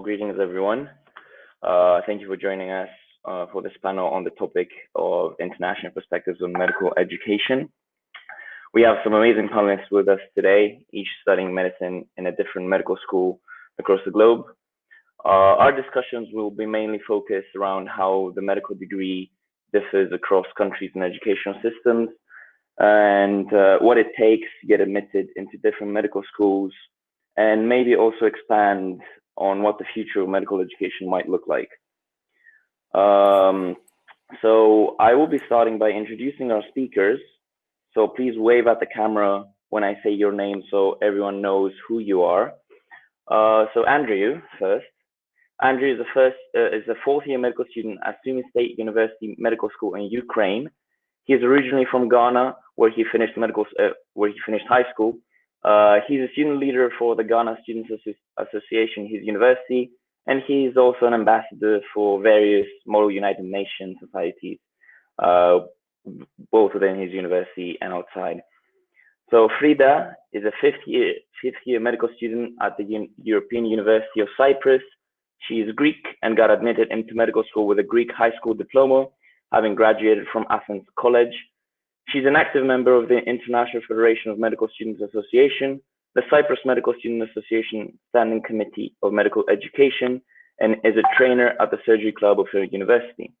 greetings everyone. Thank you for joining us for this panel on the topic of international perspectives on medical education. We have some amazing panelists with us today, each studying medicine in a different medical school across the globe. Our discussions will be mainly focused around how the medical degree differs across countries and educational systems, and what it takes to get admitted into different medical schools, and maybe also expand on what the future of medical education might look like. So I will be starting by introducing our speakers. So please wave at the camera when I say your name so everyone knows who you are. So Andrew first. Andrew is a fourth-year medical student at Sumy State University Medical School in Ukraine. He is originally from Ghana, where he finished high school. He's a student leader for the Ghana Students Association, his university, and he's also an ambassador for various Model United Nations societies, both within his university and outside. So Frida is a fifth-year medical student at the European University of Cyprus. She is Greek and got admitted into medical school with a Greek high school diploma, having graduated from Athens College. She's an active member of the International Federation of Medical Students Association, the Cyprus Medical Student Association Standing Committee of Medical Education, and is a trainer at the Surgery Club of her university.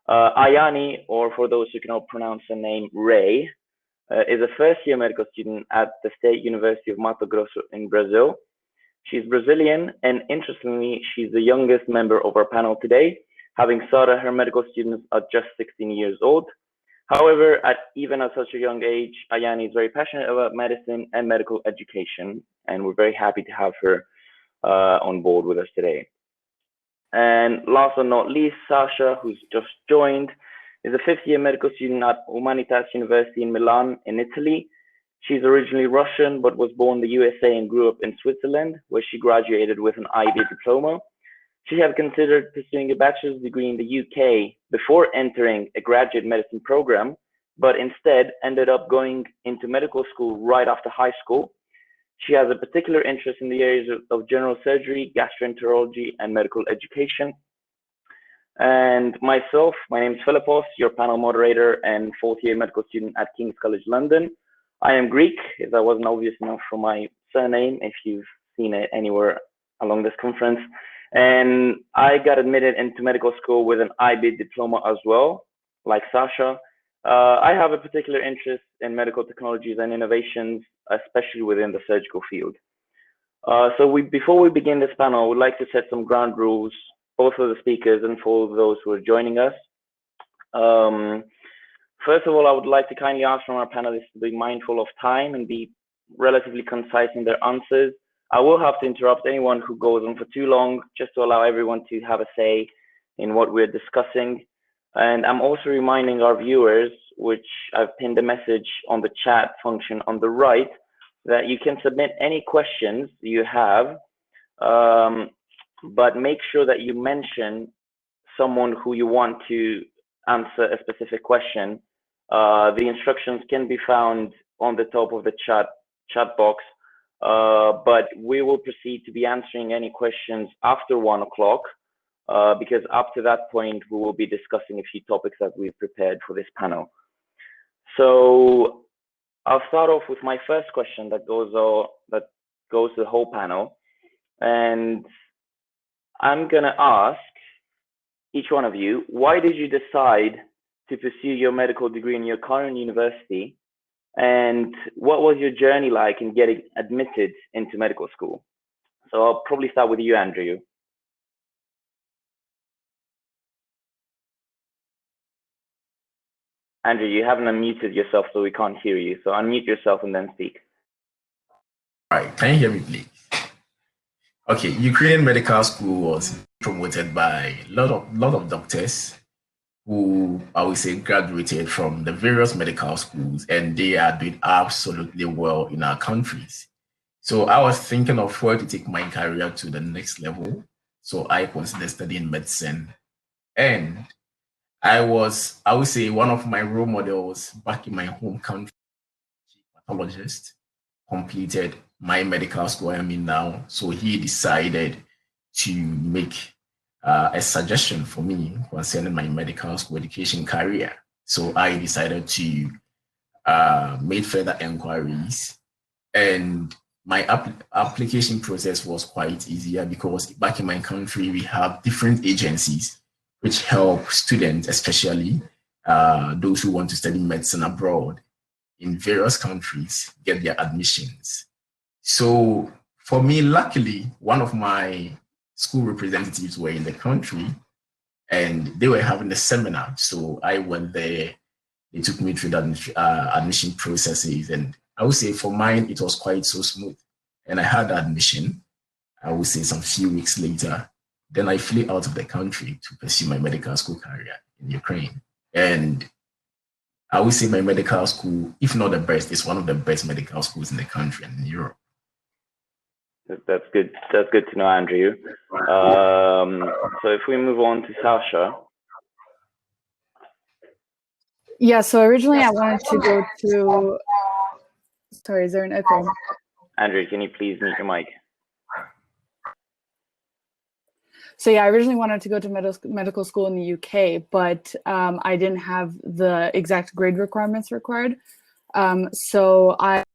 Rayanni, or for those who cannot pronounce her name, Ray, is a first-year medical student at the State University of Mato Grosso in Brazil. She's Brazilian, and interestingly, she's the youngest member of our panel today, having started her medical students at just 16 years old. However, even at such a young age, Rayanni is very passionate about medicine and medical education, and we're very happy to have her on board with us today. And last but not least, Sasha, who's just joined, is a fifth-year medical student at Humanitas University in Milan in Italy. She's originally Russian, but was born in the USA and grew up in Switzerland, where she graduated with an IB diploma. She had considered pursuing a bachelor's degree in the UK before entering a graduate medicine program, but instead ended up going into medical school right after high school. She has a particular interest in the areas of general surgery, gastroenterology, and medical education. And myself, my name is Filippos, your panel moderator and fourth-year medical student at King's College London. I am Greek, if that wasn't obvious enough from my surname, if you've seen it anywhere along this conference. And I got admitted into medical school with an IB diploma as well, like Sasha. I have a particular interest in medical technologies and innovations, especially within the surgical field. Before we begin this panel, I would like to set some ground rules, both for the speakers and for those who are joining us. First of all, I would like to kindly ask from our panelists to be mindful of time and be relatively concise in their answers. I will have to interrupt anyone who goes on for too long, just to allow everyone to have a say in what we're discussing. And I'm also reminding our viewers, which I've pinned a message on the chat function on the right, that you can submit any questions you have, but make sure that you mention someone who you want to answer a specific question. The instructions can be found on the top of the chat box. But we will proceed to be answering any questions after 1 o'clock, because up to that point, we will be discussing a few topics that we've prepared for this panel. So I'll start off with my first question that goes to the whole panel. And I'm going to ask each one of you, why did you decide to pursue your medical degree in your current university? And what was your journey like in getting admitted into medical school? So I'll probably start with you, Andrew. Andrew, you haven't unmuted yourself, so we can't hear you. So unmute yourself and then speak. All right, can you hear me, please? Okay, Ukrainian medical school was promoted by a lot of doctors who, I would say, graduated from the various medical schools, and they are doing absolutely well in our countries. So I was thinking of where to take my career to the next level. So I considered studying medicine. And I would say, one of my role models back in my home country, pathologist, completed my medical school I'm in now. So he decided to make a suggestion for me concerning my medical school education career. So I decided to make further inquiries, and my application process was quite easier because back in my country, we have different agencies which help students, especially those who want to study medicine abroad in various countries, get their admissions. So for me, luckily, one of my school representatives were in the country and they were having a seminar. So I went there. They took me through the admission processes. And I would say for mine, it was quite so smooth. And I had admission, I would say some few weeks later. Then I flew out of the country to pursue my medical school career in Ukraine. And I would say my medical school, if not the best, is one of the best medical schools in the country and in Europe. That's good. That's good to know, Andrew. So if we move on to Sasha. Yeah, so originally I wanted to go to, sorry, is there an echo? Andrew, can you please mute your mic? So yeah, I originally wanted to go to medical school in the UK, but I didn't have the exact grade requirements required. So I was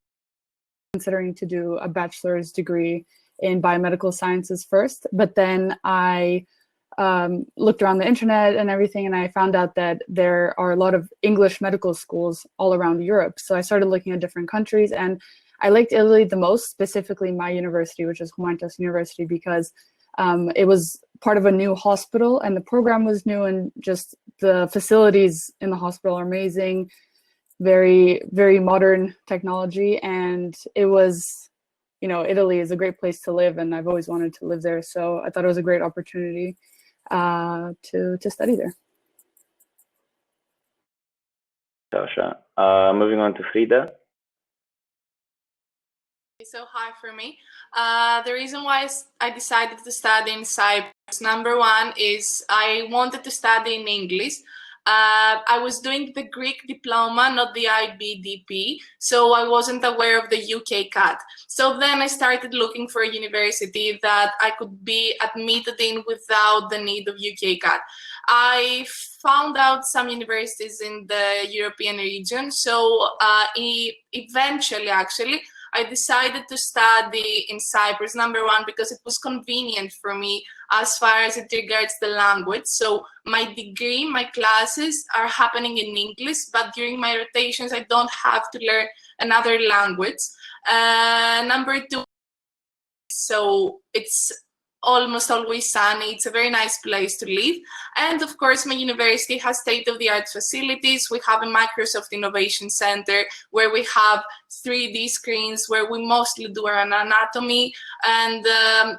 considering to do a bachelor's degree in biomedical sciences first, but then I looked around the internet and everything, and I found out that there are a lot of English medical schools all around Europe. So I started looking at different countries, and I liked Italy the most, specifically my university, which is Humanitas University, because it was part of a new hospital and the program was new, and just the facilities in the hospital are amazing, very, very modern technology. And it was, you know, Italy is a great place to live and I've always wanted to live there. So I thought it was a great opportunity to study there. Sasha. Moving on to Frida. So high for me. The reason why I decided to study in Cyprus, number one, is I wanted to study in English. I was doing the Greek diploma, not the IBDP, so I wasn't aware of the UK cut. So then I started looking for a university that I could be admitted in without the need of UK cut. I found out some universities in the European region, so eventually, actually, I decided to study in Cyprus, number one, because it was convenient for me as far as it regards the language. So my degree, my classes are happening in English, but during my rotations, I don't have to learn another language. Number two, so it's almost always sunny. It's a very nice place to live. And of course, my university has state-of-the-art facilities. We have a Microsoft Innovation Center where we have 3D screens where we mostly do our anatomy. And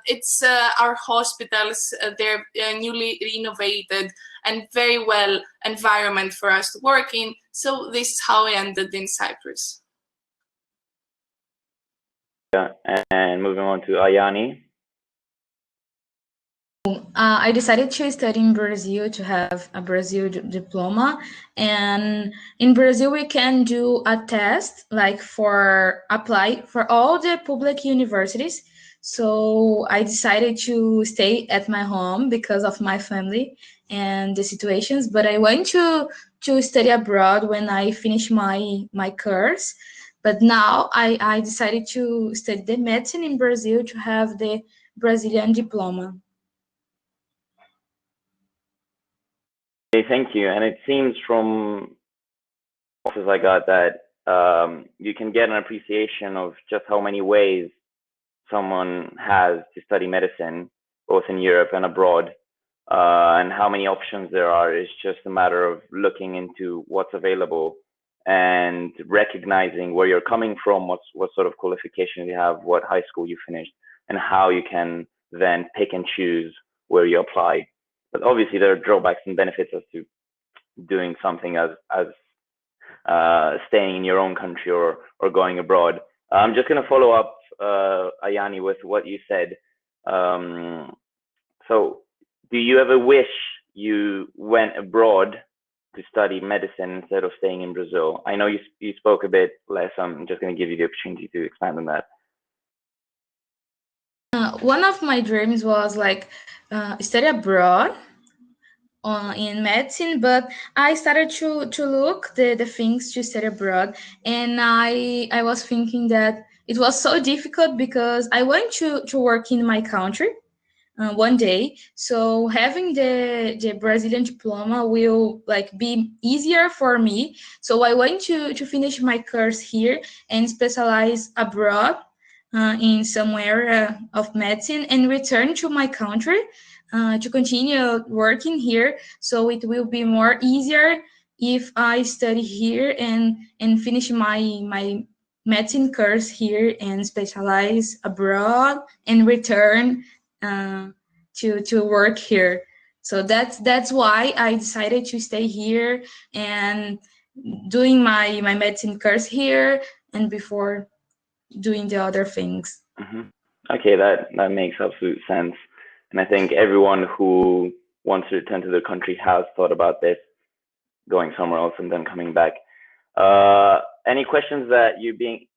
it's our hospitals, they're newly renovated and very well environment for us to work in. So this is how I ended in Cyprus. Yeah, and moving on to Rayanni. I decided to study in Brazil to have a Brazil diploma, and in Brazil we can do a test like for apply for all the public universities. So I decided to stay at my home because of my family and the situations, but I went to study abroad when I finished my course. But now I decided to study the medicine in Brazil to have the Brazilian diploma. Okay, thank you. And it seems from offers I got that you can get an appreciation of just how many ways someone has to study medicine, both in Europe and abroad, and how many options there are. It's just a matter of looking into what's available and recognizing where you're coming from, what sort of qualifications you have, what high school you finished, and how you can then pick and choose where you apply. But obviously there are drawbacks and benefits as to doing something as staying in your own country or going abroad. I'm just going to follow up, Rayanni, with what you said. So do you ever wish you went abroad to study medicine instead of staying in Brazil? I know you spoke a bit less. I'm just going to give you the opportunity to expand on that. one of my dreams was like study abroad in medicine, but I started to look the things to study abroad, and I was thinking that it was so difficult because I want to work in my country one day. So having the Brazilian diploma will like be easier for me. So I want to finish my course here and specialize abroad in some area of medicine and return to my country to continue working here. So it will be more easier if I study here and finish my medicine course here and specialize abroad and return to work here. So that's why I decided to stay here and doing my medicine course here and before doing the other things. Okay, that makes absolute sense. And I think everyone who wants to return to their country has thought about this, going somewhere else and then coming back. Any questions that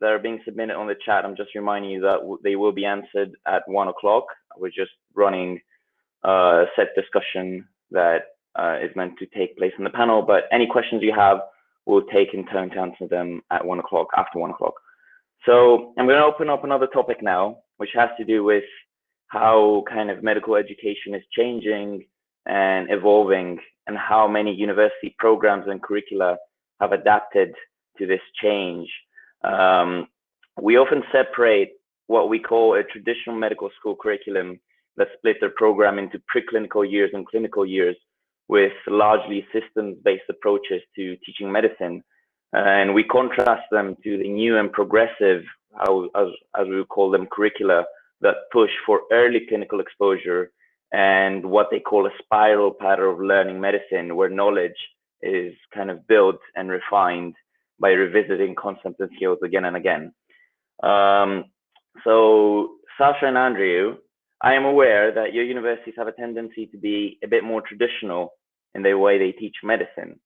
are being submitted on the chat? I'm just reminding you that they will be answered at 1 o'clock. We're just running a set discussion that is meant to take place in the panel. But any questions you have, we'll take in turn to answer them at 1 o'clock, after 1 o'clock. So I'm going to open up another topic now, which has to do with how kind of medical education is changing and evolving, and how many university programs and curricula have adapted to this change. We often separate what we call a traditional medical school curriculum that split their program into preclinical years and clinical years, with largely systems-based approaches to teaching medicine. And we contrast them to the new and progressive, as we would call them, curricula that push for early clinical exposure and what they call a spiral pattern of learning medicine, where knowledge is kind of built and refined by revisiting concepts and skills again and again. So Sasha and Andrew, I am aware that your universities have a tendency to be a bit more traditional in the way they teach medicine.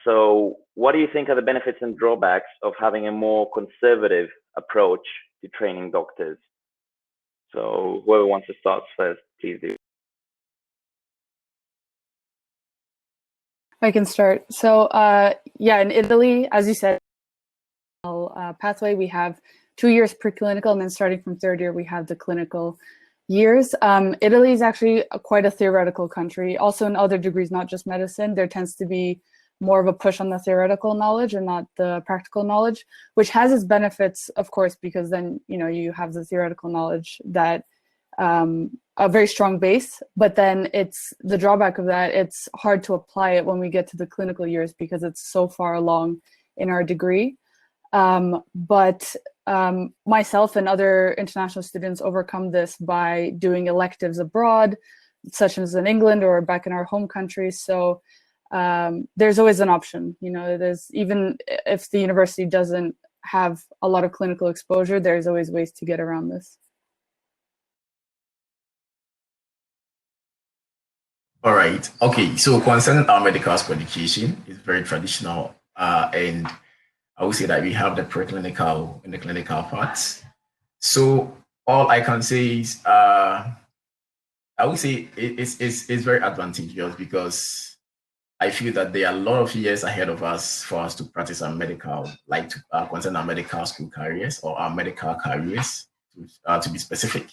So what do you think are the benefits and drawbacks of having a more conservative approach to training doctors? So whoever wants to start first, please do. I can start. So yeah, in Italy, as you said, pathway, we have 2 years preclinical, and then starting from third year, we have the clinical years. Italy is actually quite a theoretical country. Also in other degrees, not just medicine, there tends to be more of a push on the theoretical knowledge and not the practical knowledge, which has its benefits, of course, because then, you know, you have the theoretical knowledge that a very strong base, but then it's the drawback of that, it's hard to apply it when we get to the clinical years because it's so far along in our degree. But myself and other international students overcome this by doing electives abroad, such as in England or back in our home country. So there's always an option, you know, there's, even if the university doesn't have a lot of clinical exposure, there's always ways to get around this. All right. Okay. So concerning our medical school education, it's very traditional, and I would say that we have the preclinical and the clinical parts. So all I can say is, I would say it's very advantageous because I feel that there are a lot of years ahead of us for us to practice our medical, like to concern our medical school careers or our medical careers, to be specific.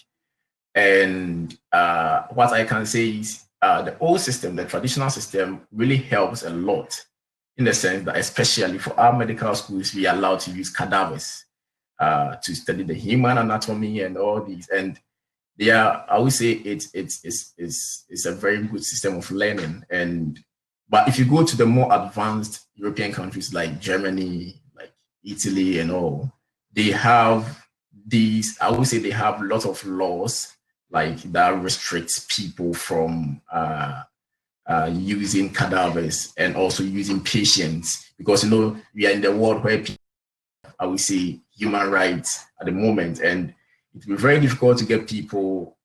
And what I can say is the old system, the traditional system, really helps a lot in the sense that, especially for our medical schools, we are allowed to use cadavers to study the human anatomy and all these. And they are, I would say it's a very good system of learning. But if you go to the more advanced European countries like Germany, like Italy and all, they have these, I would say they have lots of laws like that restricts people from using cadavers and also using patients, because, you know, we are in the world where people, I would say, human rights at the moment, and it will be very difficult to get people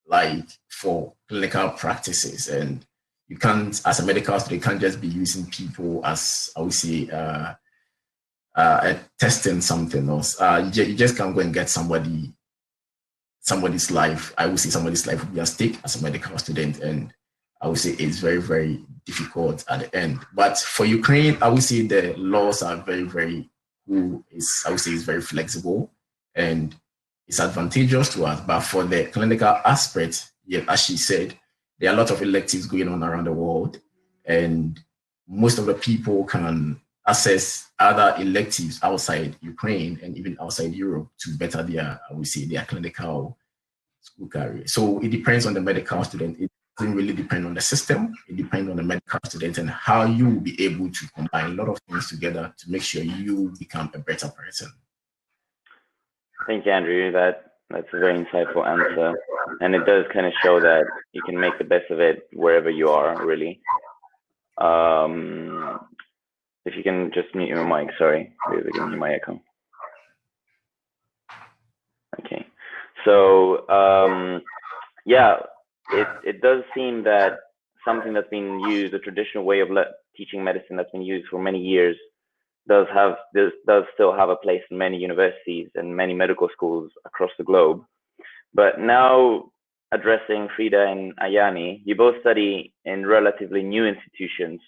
like for clinical practices. And you can't, as a medical student, you can't just be using people as, I would say, testing something else. You just can't go and get somebody somebody's life, I would say somebody's life would be at stake as a medical student. And I would say it's very, very difficult at the end. But for Ukraine, I would say the laws are very, very cool. I would say it's very flexible and it's advantageous to us. But for the clinical aspect, yeah, as she said, there are a lot of electives going on around the world, and most of the people can access other electives outside Ukraine and even outside Europe to better their, I would say, their clinical school career. So it depends on the medical student. It doesn't really depend on the system. It depends on the medical student and how you will be able to combine a lot of things together to make sure you become a better person. Thank you, Andrew. That's a very insightful answer. And it does kind of show that you can make the best of it wherever you are, really. If you can just mute your mic, sorry, we're giving you my echo. Okay, so yeah, it does seem that something that's been used, the traditional way of teaching medicine that's been used for many years, does still have a place in many universities and many medical schools across the globe. But now, addressing Frida and Rayanni, you both study in relatively new institutions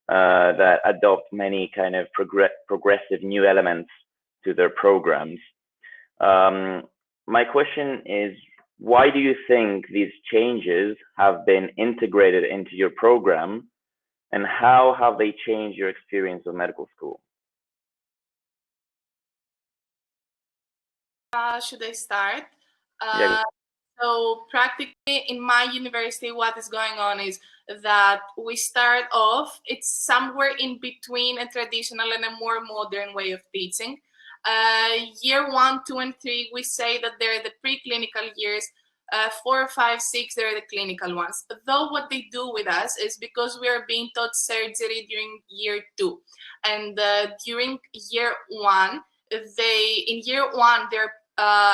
that adopt many kind of progressive new elements to their programs. My question is, why do you think these changes have been integrated into your program, and how have they changed your experience of medical school? Should I start? Yeah. So practically in my university, what is going on is that we start off, it's somewhere in between a traditional and a more modern way of teaching. Year 1, 2, and 3, we say that they're the preclinical years. 4, 5, 6, they're the clinical ones. Though what they do with us is, because we are being taught surgery during year 2, and during year 1, they're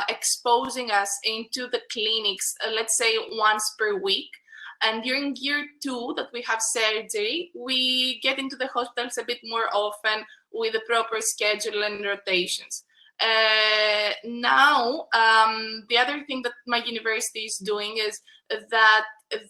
exposing us into the clinics, let's say once per week. And during year 2 that we have surgery, we get into the hospitals a bit more often with a proper schedule and rotations. Now, the other thing that my university is doing is that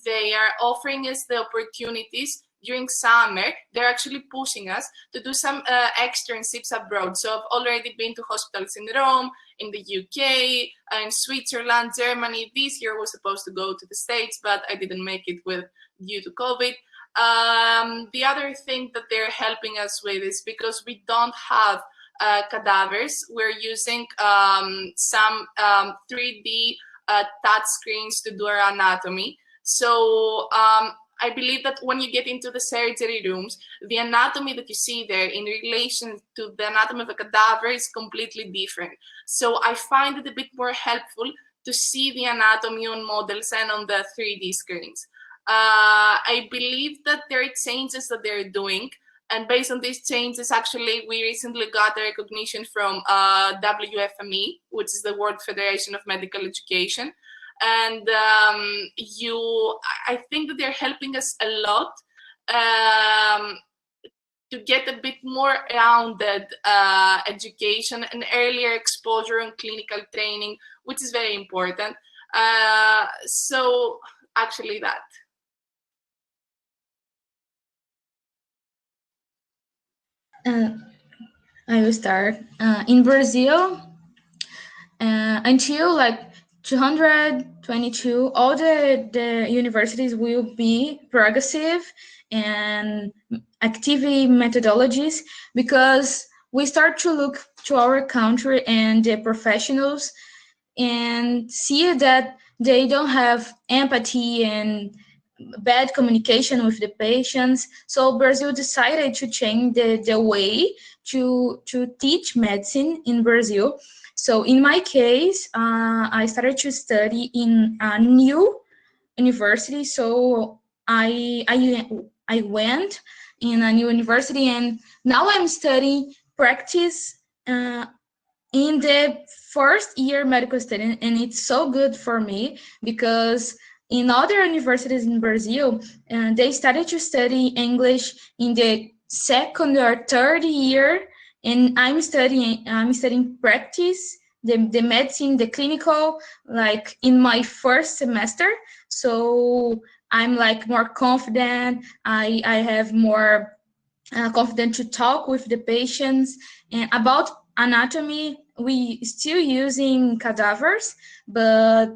they are offering us the opportunities during summer. They're actually pushing us to do some externships abroad. So I've already been to hospitals in Rome, in the UK, in Switzerland, Germany. This year I was supposed to go to the States, but I didn't make it due to COVID. The other thing that they're helping us with is, because we don't have cadavers, we're using some 3D touch screens to do our anatomy. So I believe that when you get into the surgery rooms, the anatomy that you see there in relation to the anatomy of a cadaver is completely different. So I find it a bit more helpful to see the anatomy on models and on the 3D screens. I believe that there are changes that they're doing. And based on these changes, actually, we recently got a recognition from WFME, which is the World Federation of Medical Education. And I think that they're helping us a lot to get a bit more rounded education and earlier exposure on clinical training, which is very important. So actually that. I will start. In Brazil, until like 222, all the universities will be progressive and activity methodologies, because we start to look to our country and the professionals and see that they don't have empathy and bad communication with the patients. So Brazil decided to change the way to teach medicine in Brazil. So in my case, I started to study in a new university. So I went in a new university, and now I'm studying practice in the first year medical student, and it's so good for me, because in other universities in Brazil, they started to study English in the second or third year, and I'm studying practice the medicine, the clinical, like in my first semester. So I'm like more confident. I have more confident to talk with the patients. And about anatomy, we still using cadavers, but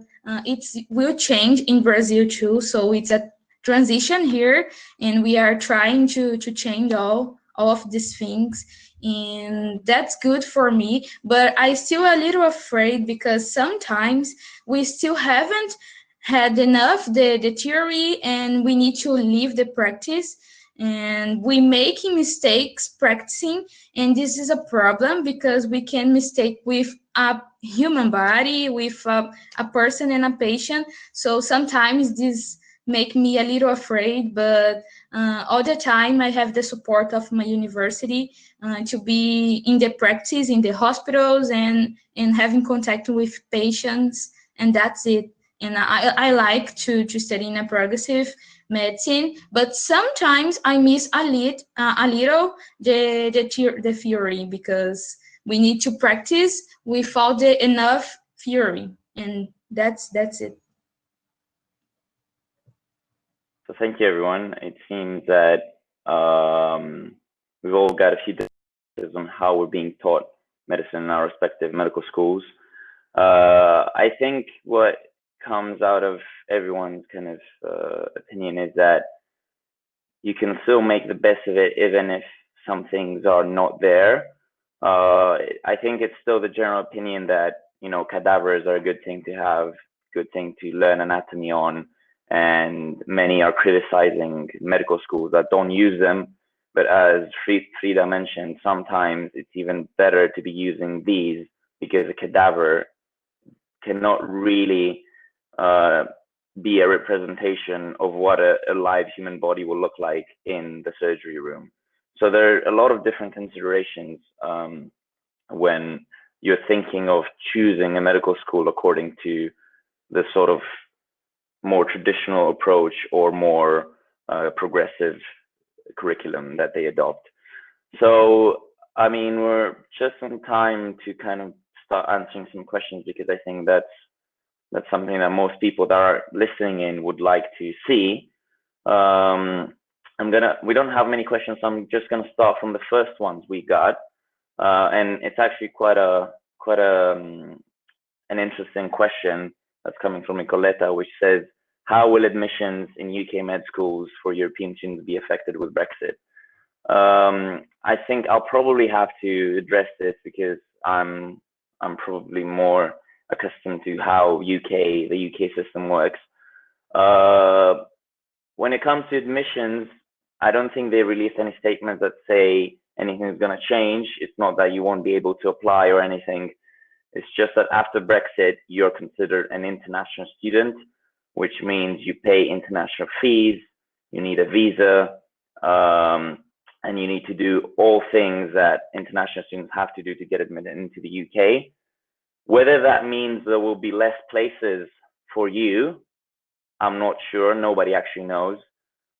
it will change in Brazil too. So it's a transition here, and we are trying to change all of these things, and that's good for me. But I still a little afraid because sometimes we still haven't had enough the theory, and we need to leave the practice, and we making mistakes practicing, and this is a problem because we can mistake with a human body, with a person and a patient. So sometimes this make me a little afraid, but all the time I have the support of my university to be in the practice in the hospitals and having contact with patients, and that's it. And I like to study in a progressive medicine, but sometimes I miss a little the theory, because we need to practice without the enough theory, and that's it. So thank you, everyone. It seems that we've all got a few differences on how we're being taught medicine in our respective medical schools. I think what comes out of everyone's kind of opinion is that you can still make the best of it even if some things are not there. I think it's still the general opinion that, you know, cadavers are a good thing to have, good thing to learn anatomy on, and many are criticizing medical schools that don't use them. But as Frida mentioned, sometimes it's even better to be using these because a cadaver cannot really be a representation of what a live human body will look like in the surgery room. So there are a lot of different considerations when you're thinking of choosing a medical school according to the sort of more traditional approach or more progressive curriculum that they adopt. So, I mean, we're just in time to kind of start answering some questions, because I think that's something that most people that are listening in would like to see. We don't have many questions, so I'm just gonna start from the first ones we got, and it's actually quite an interesting question that's coming from Nicoletta, which says, how will admissions in UK med schools for European students be affected with Brexit? I think I'll probably have to address this because I'm probably more accustomed to how the UK system works. When it comes to admissions, I don't think they released any statements that say anything is going to change. It's not that you won't be able to apply or anything. It's just that after Brexit, you're considered an international student, which means you pay international fees, you need a visa, and you need to do all things that international students have to do to get admitted into the UK. Whether that means there will be less places for you, I'm not sure. Nobody actually knows.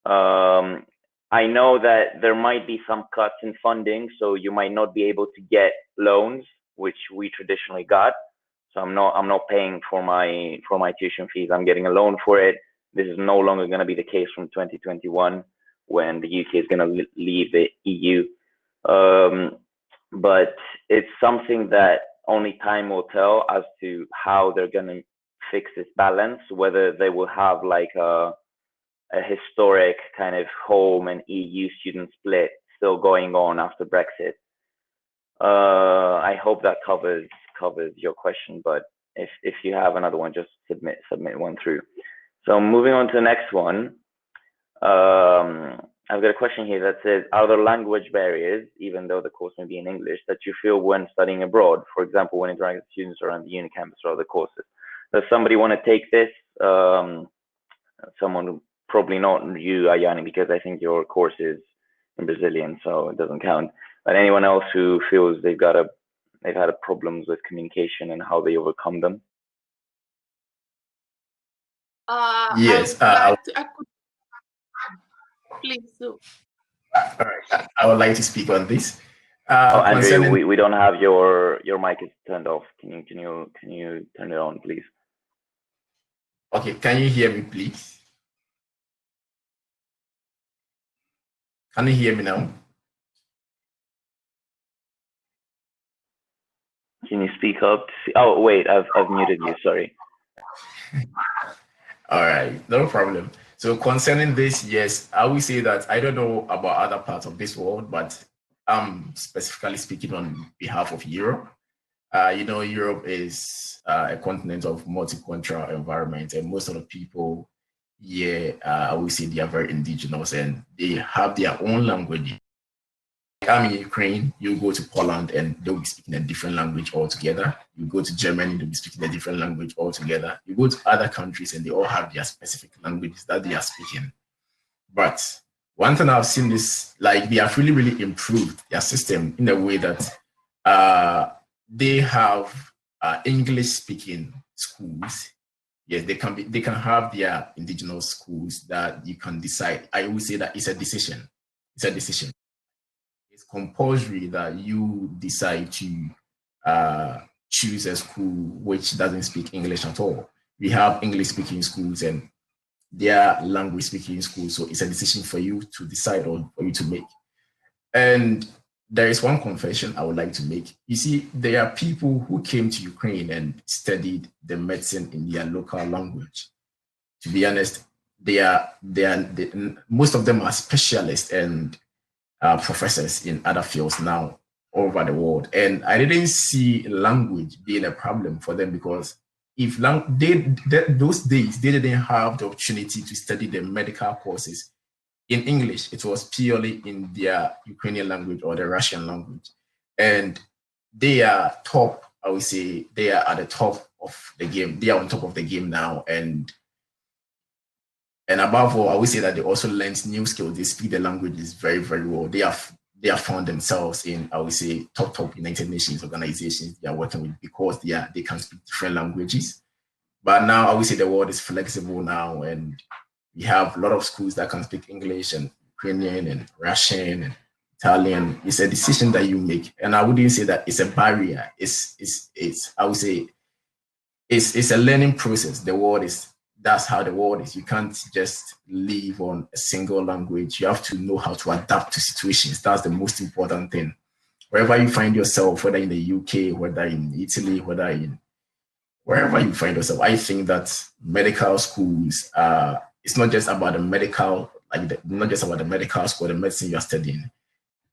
I know that there might be some cuts in funding, so you might not be able to get loans, which we traditionally got. So I'm not paying for my tuition fees. I'm getting a loan for it. This is no longer going to be the case from 2021 when the UK is going to leave the EU. But it's something that only time will tell as to how they're going to fix this balance, whether they will have like a historic kind of home and EU student split still going on after Brexit. I hope that covers your question, but if you have another one, just submit one through. So moving on to the next one, I've got a question here that says, are there language barriers, even though the course may be in English, that you feel when studying abroad? For example, when interacting with students around the uni campus or other courses. Does somebody want to take this? Someone, probably not you, Rayanni, because I think your course is in Brazilian, so it doesn't count. But anyone else who feels they've had problems with communication and how they overcome them? Yes. Please do. All right. I would like to speak on this. Oh, Andrew, Concerning, we don't have your mic is turned off. Can you turn it on, please? okay, can you hear me, please? Can you hear me now? Can you speak up? Oh, wait, I've muted you. Sorry. All right, no problem. So concerning this, yes, I will say that I don't know about other parts of this world, but I'm specifically speaking on behalf of Europe. Europe is a continent of multicultural environment, and most of the people here, I will say they are very indigenous and they have their own language. I'm in Ukraine, you go to Poland and they'll be speaking a different language altogether. You go to Germany, they'll be speaking a different language altogether. You go to other countries and they all have their specific languages that they are speaking. But one thing I've seen is like they have really, really improved their system in a way that they have English speaking schools. Yes, they can have their indigenous schools that you can decide. I always say that it's a decision. It's a decision. It's compulsory that you decide to choose a school which doesn't speak English at all. We have English speaking schools and their language speaking schools. So it's a decision for you to decide on, for you to make. And there is one confession I would like to make. You see, there are people who came to Ukraine and studied the medicine in their local language. To be honest, most of them are specialists and professors in other fields now all over the world. And I didn't see language being a problem for them because if those days they didn't have the opportunity to study the medical courses in English, it was purely in their Ukrainian language or the Russian language. And they are top, I would say, they are at the top of the game. They are on top of the game now. And above all, I would say that they also learned new skills. They speak the languages very, very well. They have found themselves in, I would say, top United Nations organizations they are working with because they can speak different languages. But now I would say the world is flexible now, and we have a lot of schools that can speak English and Ukrainian and Russian and Italian. It's a decision that you make, and I wouldn't say that it's a barrier. It's I would say it's a learning process. That's how the world is. You can't just live on a single language. You have to know how to adapt to situations. That's the most important thing. Wherever you find yourself, whether in the UK, whether in Italy, wherever you find yourself, I think that medical schools, it's not just about the medical, not just about the medical school, the medicine you're studying.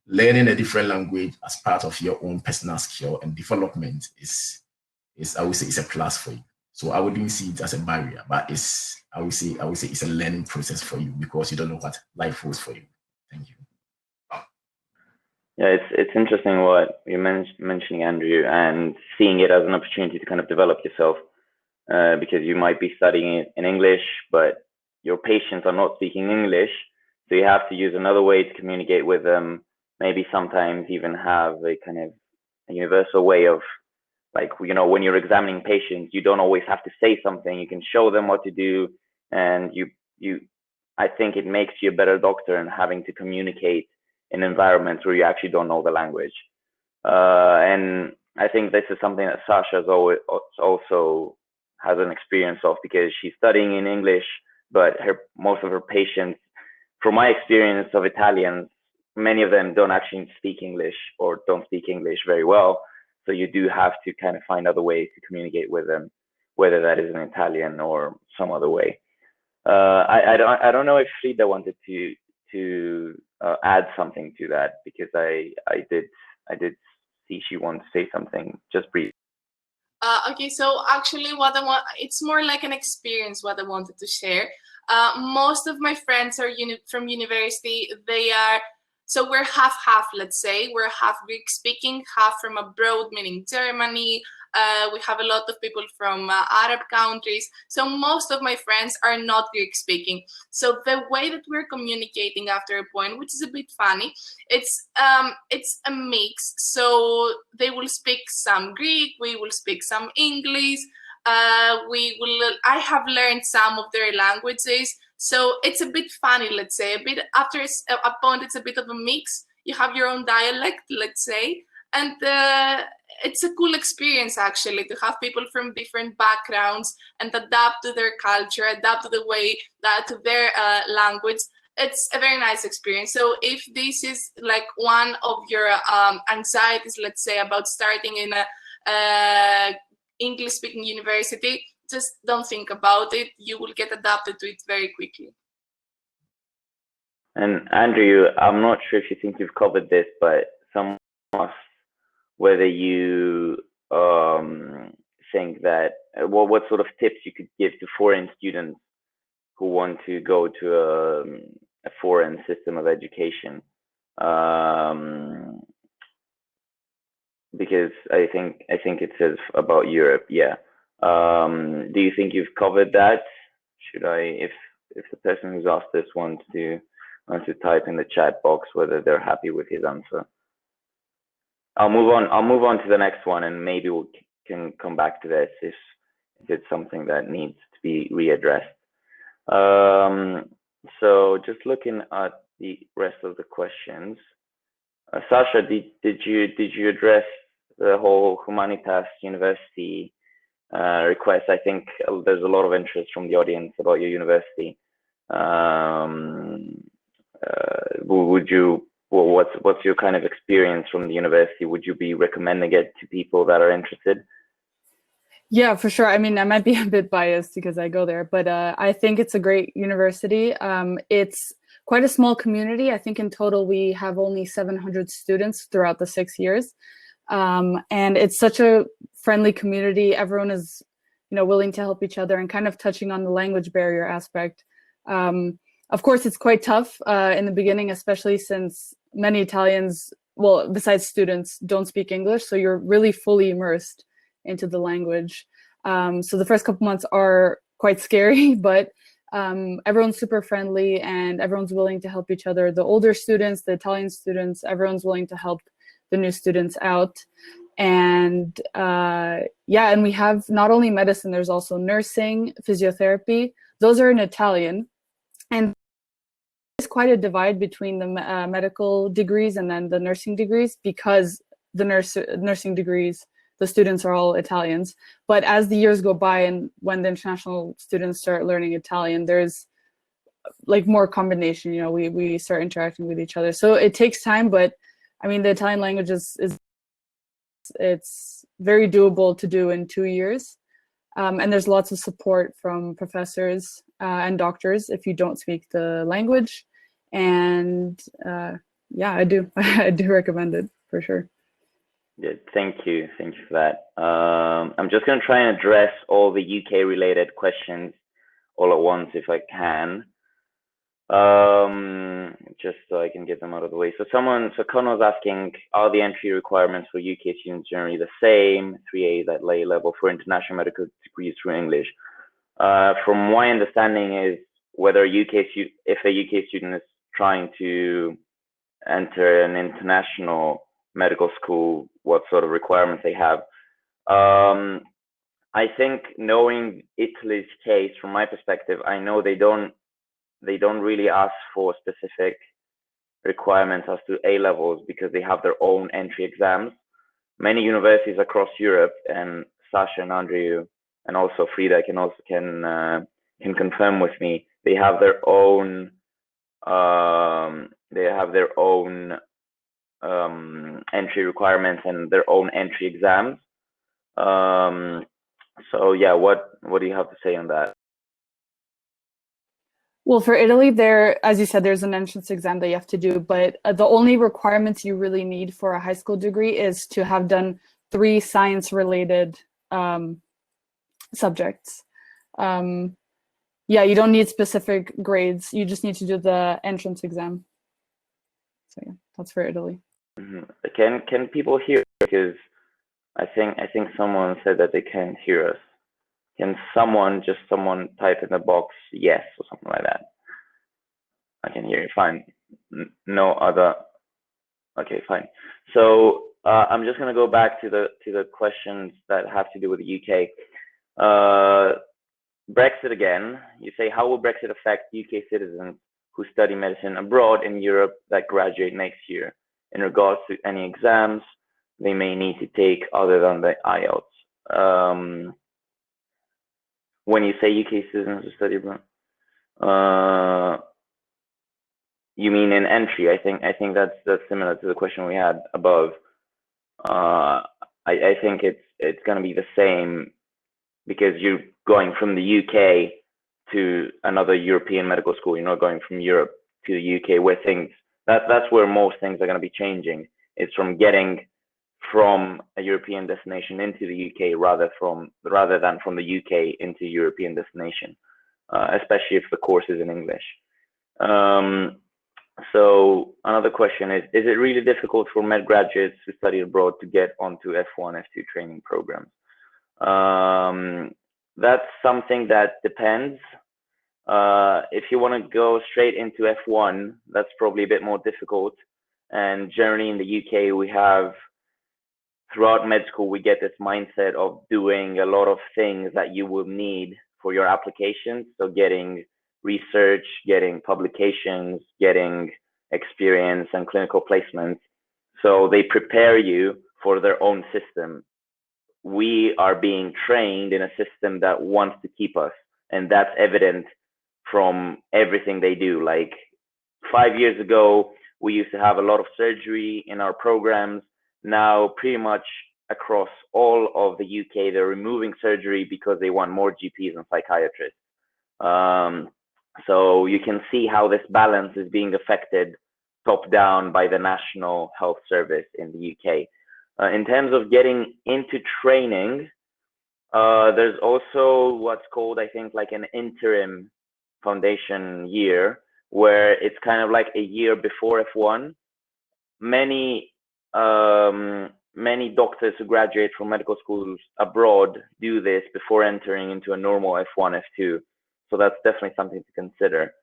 Learning a different language as part of your own personal skill and development is I would say, it's a plus for you. So I wouldn't see it as a barrier, but I would say it's a learning process for you because you don't know what life holds for you. Thank you. Yeah, it's interesting what you're mentioning, Andrew, and seeing it as an opportunity to kind of develop yourself, because you might be studying it in English, but your patients are not speaking English, so you have to use another way to communicate with them. Maybe sometimes even have a kind of a universal way of, like, when you're examining patients, you don't always have to say something. You can show them what to do, and I think it makes you a better doctor in having to communicate in environments where you actually don't know the language. And I think this is something that Sasha also has an experience of, because she's studying in English, but most of her patients, from my experience of Italians, many of them don't actually speak English or don't speak English very well. So you do have to kind of find other ways to communicate with them, whether that is in Italian or some other way. I don't know if Frida wanted to add something to that, because I did see she wanted to say something just briefly. Okay, so actually it's more like an experience what I wanted to share. Most of my friends are from university. So we're half-half, let's say. We're half Greek-speaking, half from abroad, meaning Germany. We have a lot of people from Arab countries. So most of my friends are not Greek-speaking. So the way that we're communicating after a point, which is a bit funny, it's a mix. So they will speak some Greek, we will speak some English. I have learned some of their languages. So it's a bit funny, let's say. A bit after a point, it's a bit of a mix. you have your own dialect, let's say, and it's a cool experience actually to have people from different backgrounds and adapt to their culture, adapt to the way that to their language. It's a very nice experience. So if this is like one of your anxieties, let's say, about starting in a English-speaking university, just don't think about it. You will get adapted to it very quickly. And Andrew, I'm not sure if you think you've covered this, but someone asked whether you think that what sort of tips you could give to foreign students who want to go to a foreign system of education, because I think it says about Europe. Yeah. Do you think you've covered that? Should I, if the person who's asked this wants to type in the chat box whether they're happy with his answer? I'll move on to the next one, and maybe we can come back to this if it's something that needs to be readdressed. So just looking at the rest of the questions, Sasha, did you address the whole Humanitas University request? I think there's a lot of interest from the audience about your university. What's your kind of experience from the university? Would you be recommending it to people that are interested? Yeah, for sure. I mean, I might be a bit biased because I go there, but I think it's a great university. It's quite a small community. I think in total we have only 700 students throughout the 6 years. And it's such a friendly community. Everyone is, willing to help each other, and kind of touching on the language barrier aspect. Of course, it's quite tough in the beginning, especially since many Italians, well, besides students, don't speak English. So you're really fully immersed into the language. So the first couple months are quite scary, but everyone's super friendly and everyone's willing to help each other. The older students, the Italian students, everyone's willing to help the new students out. And yeah, and we have not only medicine, there's also nursing, physiotherapy. Those are in Italian. And there's quite a divide between the medical degrees and then the nursing degrees, because the nursing degrees, the students are all Italians. But as the years go by and when the international students start learning Italian, there's like more combination, we start interacting with each other. So it takes time, but I mean, the Italian language it's very doable to do in 2 years. And there's lots of support from professors and doctors if you don't speak the language. And yeah, I do recommend it for sure. Yeah, thank you for that. I'm just going to try and address all the UK related questions all at once if I can, just so I can get them out of the way. So Connor's asking, are the entry requirements for UK students generally the same, 3A at lay level, for international medical degrees through English? From my understanding is whether if a UK student is trying to enter an international medical school, what sort of requirements they have. I think, knowing Italy's case, from my perspective, I know they don't really ask for specific requirements as to A levels because they have their own entry exams. Many universities across Europe, and Sasha and Andrew and also Frida can confirm with me, they have their own entry requirements and their own entry exams. So yeah, what do you have to say on that? Well, for Italy, as you said, there's an entrance exam that you have to do, but the only requirements you really need for a high school degree is to have done 3 science-related subjects. Yeah, you don't need specific grades. You just need to do the entrance exam. So yeah, that's for Italy. Mm-hmm. Can people hear? Because I think someone said that they can't hear us. Can someone type in the box yes or something like that? I can hear you fine. No other. Okay, fine. So I'm just gonna go back to the questions that have to do with the UK. Brexit again. You say, how will Brexit affect UK citizens who study medicine abroad in Europe that graduate next year? in regards to any exams they may need to take other than the IELTS. When you say UK citizens who study abroad, you mean in entry? I think that's similar to the question we had above. I think it's going to be the same, because you're going from the UK to another European medical school. You're not going from Europe to the UK, where that's where most things are going to be changing. It's from getting from a European destination into the UK rather than from the UK into European destination, especially if the course is in English. So another question is it really difficult for med graduates who study abroad to get onto F1, F2 training programs? That's something that depends. If you want to go straight into F1, that's probably a bit more difficult. And generally in the UK, we have, throughout med school, we get this mindset of doing a lot of things that you will need for your applications. So getting research, getting publications, getting experience and clinical placements. So they prepare you for their own system. We are being trained in a system that wants to keep us, and that's evident from everything they do. Like 5 years ago, we used to have a lot of surgery in our programs. Now, pretty much across all of the UK, they're removing surgery because they want more GPs and psychiatrists. So you can see how this balance is being affected top down by the National Health Service in the UK. In terms of getting into training, there's also what's called, I think, like an interim foundation year, where it's kind of like a year before F1. Many doctors who graduate from medical schools abroad do this before entering into a normal F1, F2. So that's definitely something to consider.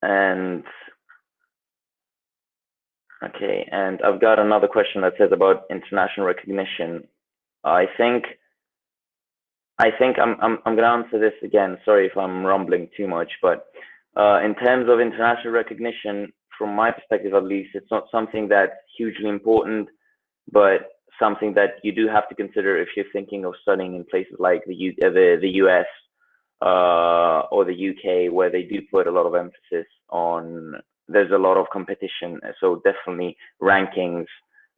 And okay, and I've got another question that says about international recognition. I think I'm going to answer this again. Sorry if I'm rumbling too much, but in terms of international recognition, from my perspective at least, it's not something that's hugely important, but something that you do have to consider if you're thinking of studying in places like the US or the UK, where they do put a lot of emphasis on, there's a lot of competition. So definitely rankings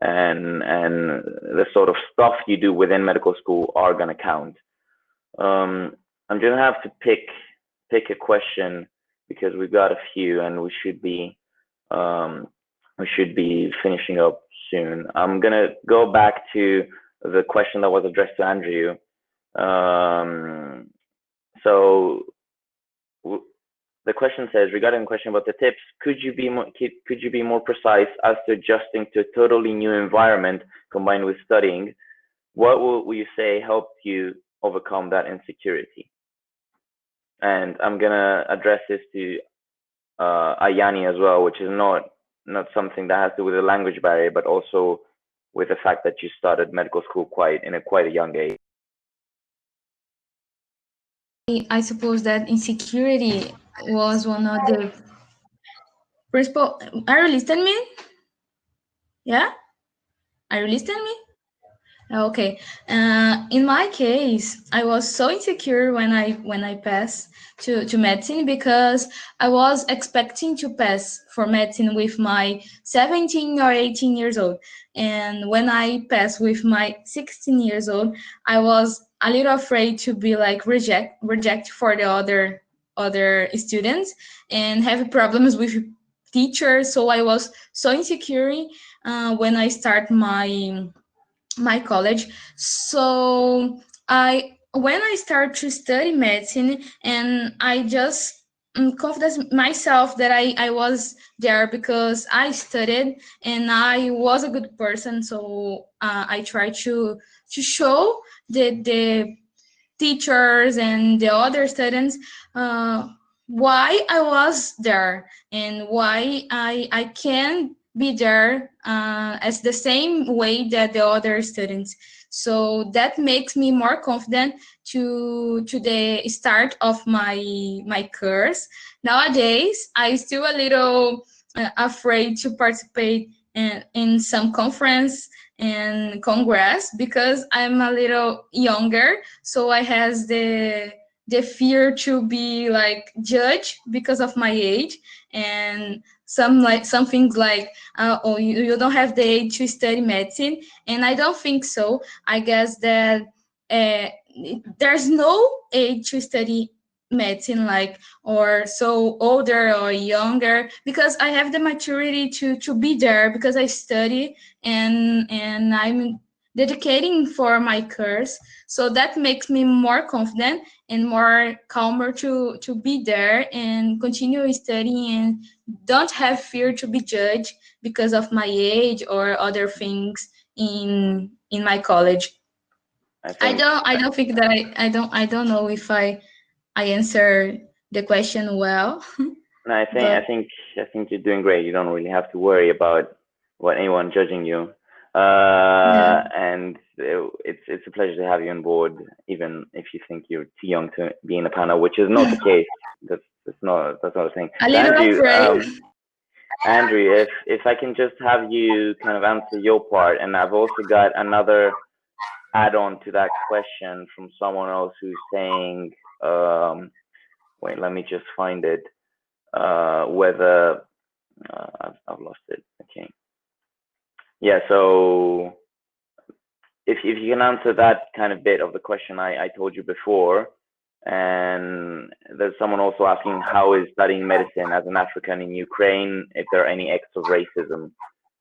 and the sort of stuff you do within medical school are going to count. I'm going to have to pick a question, because we've got a few and we should be finishing up soon. I'm going to go back to the question that was addressed to Andrew. So the question says, regarding the question about the tips, could you be more precise as to adjusting to a totally new environment combined with studying? What will you say helped you overcome that insecurity? And I'm gonna address this to Rayanni as well, which is not something that has to do with the language barrier, but also with the fact that you started medical school quite a young age. I suppose that insecurity was one of the principal. Are you listening me? Yeah? Are you listening me? Okay. In my case, I was so insecure when I passed to medicine, because I was expecting to pass for medicine with my 17 or 18 years old. And when I passed with my 16 years old, I was a little afraid to be like reject for the other students and have problems with teachers. So I was so insecure when I start my college. So when I started to study medicine, and I just confident myself that I was there because I studied and I was a good person. So I tried to show the teachers and the other students why I was there and why I can be there as the same way that the other students. So that makes me more confident to the start of my course. Nowadays, I still a little afraid to participate in some conference and congress because I'm a little younger, so I has the fear to be like judged because of my age, and some things like oh, you don't have the age to study medicine, and I don't think so. I guess that uh, there's no age to study medicine, like, or so older or younger, because I have the maturity to be there because I study, and I'm dedicating for my course, so that makes me more confident and more calmer to be there and continue studying and don't have fear to be judged because of my age or other things in my college. I don't think that I don't know if I answer the question well. No, But I think you're doing great. You don't really have to worry about what anyone judging you. yeah, And it's a pleasure to have you on board, even if you think you're too young to be in a panel, which is not the case. That's not a thing. a So little afraid. Andrew, if I can just have you kind of answer your part, and I've also got another add-on to that question from someone else who's saying, wait, let me just find it. Whether I've lost it. Okay. Yeah. So if you can answer that kind of bit of the question I told you before, and there's someone also asking how is studying medicine as an African in Ukraine, if there are any acts of racism.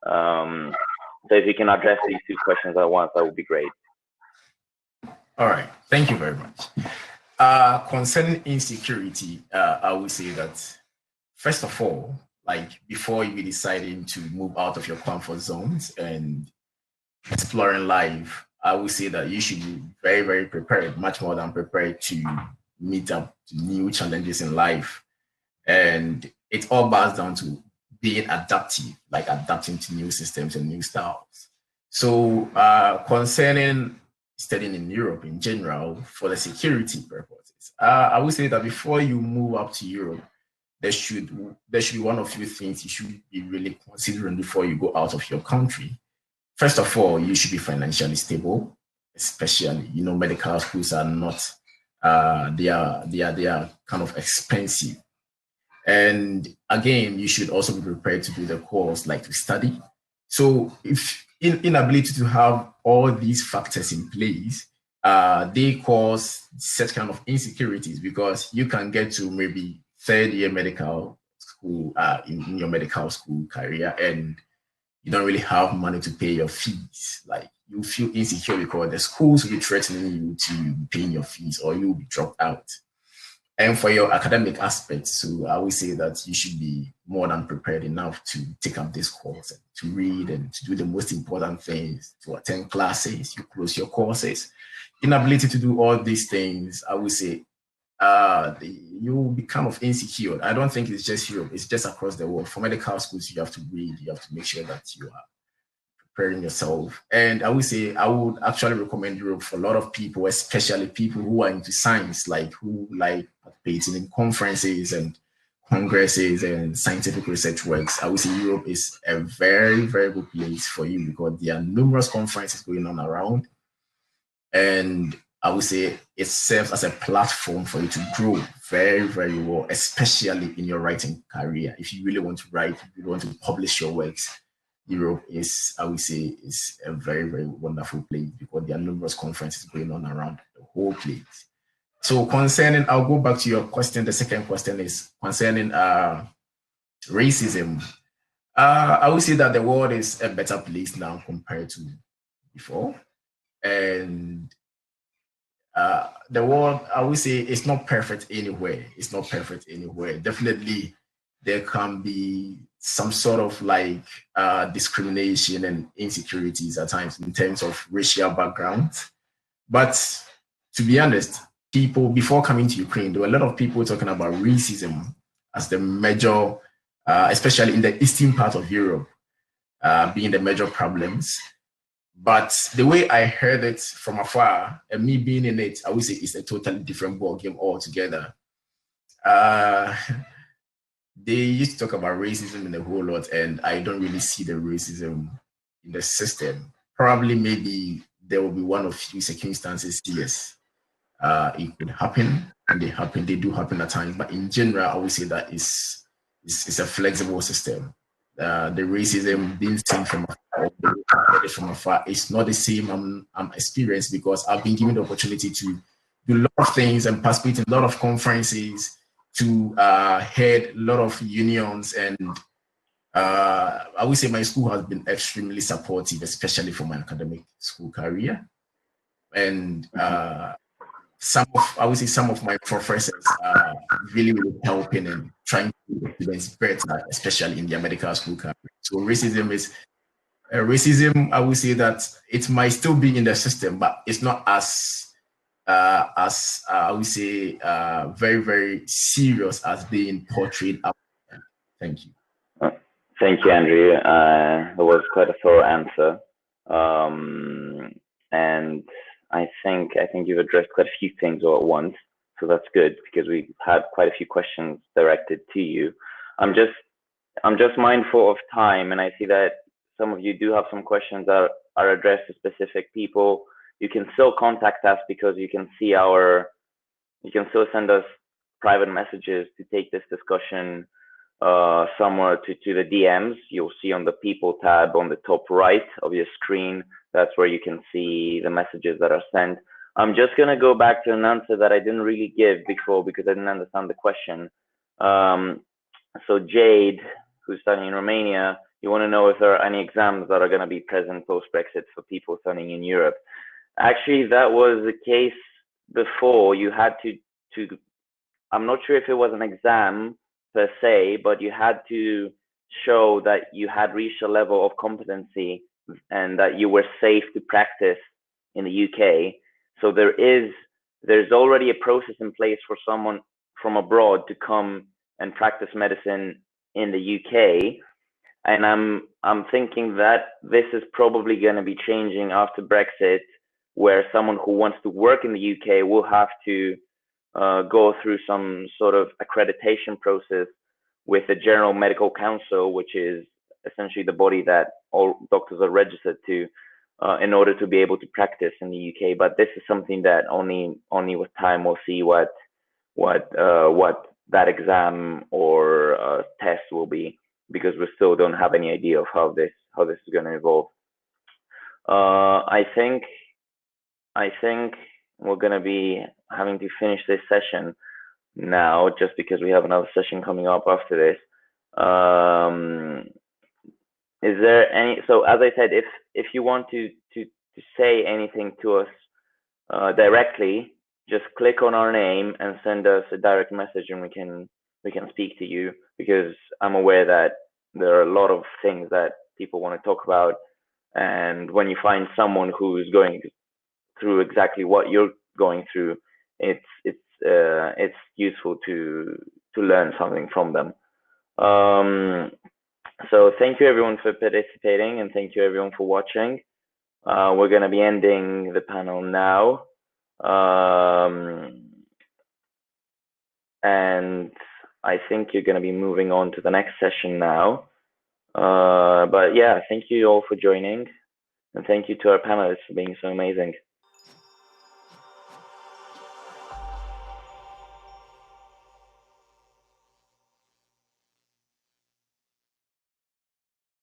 So if you can address these two questions at once, that would be great. All right, thank you very much. Concerning insecurity, I would say that first of all, like before you be deciding to move out of your comfort zones and exploring life, I would say that you should be very, very prepared, much more than prepared to meet up to new challenges in life. And it all boils down to being adaptive, like adapting to new systems and new styles. So concerning studying in Europe in general for the security purposes, I would say that before you move up to Europe, there should be one of few things you should be really considering before you go out of your country. First of all, you should be financially stable, especially, medical schools are not, they are kind of expensive. And again, you should also be prepared to do the course, like to study. So if inability to have all these factors in place, they cause such kind of insecurities, because you can get to maybe third year medical school in your medical school career, and you don't really have money to pay your fees. Like, you feel insecure because the schools will be threatening you to be paying your fees, or you'll be dropped out. And for your academic aspects, so I would say that you should be more than prepared enough to take up this course and to read and to do the most important things, to attend classes, you close your courses. Inability to do all these things, I would say, you will be kind of insecure. I don't think it's just Europe, it's just across the world. For medical schools, you have to read, you have to make sure that you are preparing yourself. And I would say I would actually recommend Europe for a lot of people, especially people who are into science, like who like participating in conferences and congresses and scientific research works. I would say Europe is a very, very good place for you, because there are numerous conferences going on around. And I would say it serves as a platform for you to grow very, very well, especially in your writing career. If you really want to write, if you want to publish your works, Europe is, I would say, is a very, very wonderful place, because there are numerous conferences going on around the whole place. So concerning, I'll go back to your question. The second question is concerning racism. I would say that the world is a better place now compared to before. And the world, I would say, it's not perfect anywhere. It's not perfect anywhere. Definitely, there can be some sort of like discrimination and insecurities at times in terms of racial background. But to be honest, people before coming to Ukraine, there were a lot of people talking about racism as the major, especially in the eastern part of Europe, being the major problems. But the way I heard it from afar, and me being in it, I would say it's a totally different ballgame altogether. they used to talk about racism in a whole lot, and I don't really see the racism in the system. Probably, maybe there will be one of few circumstances, yes, it could happen, and they do happen at times. But in general, I would say that it's a flexible system. The racism being seen from afar, from afar, it's not the same I'm experienced, because I've been given the opportunity to do a lot of things and participate in a lot of conferences, to head a lot of unions, and I would say my school has been extremely supportive, especially for my academic school career. And some of my professors are really, really helping and trying to make students better, especially in their medical school career. So racism, I would say that it might still be in the system, but it's not as I would say very, very serious as being portrayed out there. Thank you. Thank you, Andrew. That was quite a thorough answer. And I think you've addressed quite a few things all at once, so that's good, because we had quite a few questions directed to you. I'm just mindful of time, and I see that some of you do have some questions that are addressed to specific people. You can still contact us, because you can still send us private messages to take this discussion somewhere to the DMs. You'll see on the people tab on the top right of your screen. That's where you can see the messages that are sent. I'm just going to go back to an answer that I didn't really give before, because I didn't understand the question. So Jade, who's studying in Romania, you want to know if there are any exams that are going to be present post-Brexit for people studying in Europe. Actually, that was the case before. You had to I'm not sure if it was an exam per se, but you had to show that you had reached a level of competency and that you were safe to practice in the UK. So there's already a process in place for someone from abroad to come and practice medicine in the UK. And I'm thinking that this is probably going to be changing after Brexit, where someone who wants to work in the UK will have to go through some sort of accreditation process with the General Medical Council, which is essentially the body that all doctors are registered to, in order to be able to practice in the UK. But this is something that only with time we'll see what that exam or test will be, because we still don't have any idea of how this is going to evolve. I think we're going to be having to finish this session now, just because we have another session coming up after this. Is there any? So as I said, if you want to say anything to us directly, just click on our name and send us a direct message, and we can speak to you, because I'm aware that there are a lot of things that people want to talk about, and when you find someone who's going through exactly what you're going through, it's useful to learn something from them. So thank you everyone for participating, and thank you everyone for watching. We're going to be ending the panel now, and I think you're going to be moving on to the next session now. But yeah, thank you all for joining, and thank you to our panelists for being so amazing.